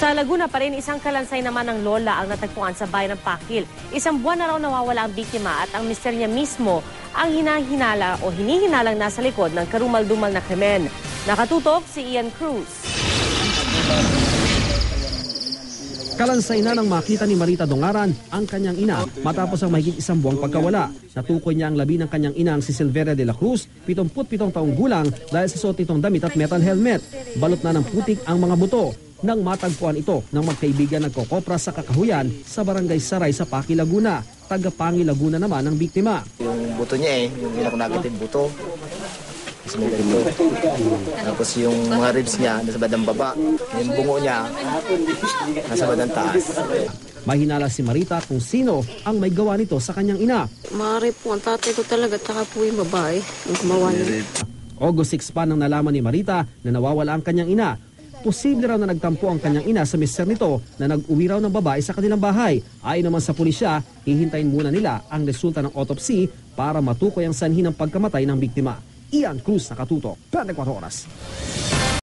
Sa Laguna pa rin, isang kalansay naman ng lola ang natagpuan sa bayan ng Pakil. Isang buwan na raw nawawala ang biktima at ang mister niya mismo ang hinihinalang nasa likod ng karumal-dumal na krimen. Nakatutok si Ian Cruz. Kalansay na nang makita ni Marita Dongaran ang kanyang ina matapos ang mahigit isang buwang pagkawala. Natukoy niya ang labi ng kanyang inang si Silveria de la Cruz, 77 taong gulang dahil sa suot nitong damit at metal helmet. Balot na ng putik ang mga buto. Nang matagpuan ito ng magkaibigan nagkokopra sa kakahuyan sa barangay Saray sa Pakil, Laguna. Taga-Pangi, Laguna naman ang biktima. Yung buto niya yung pinakunagatin buto. Tapos yung mga ribs niya nasa bandang baba, yung bungo niya nasa bandang taas. Mahinala si Marita kung sino ang may gawa nito sa kanyang ina. Maaari po ang tatay ko talaga, tsaka po yung babae ang gumawa niya. August 6 pa nang nalaman ni Marita na nawawala ang kanyang ina. Posible raw na nagtampo ang kanyang ina sa mister nito na nag-uwi raw ng babae sa kanilang bahay. Ayon naman sa pulisya, hihintayin muna nila ang resulta ng autopsy para matukoy ang sanhi ng pagkamatay ng biktima. Ian Cruz, nakatutok, 24 Oras.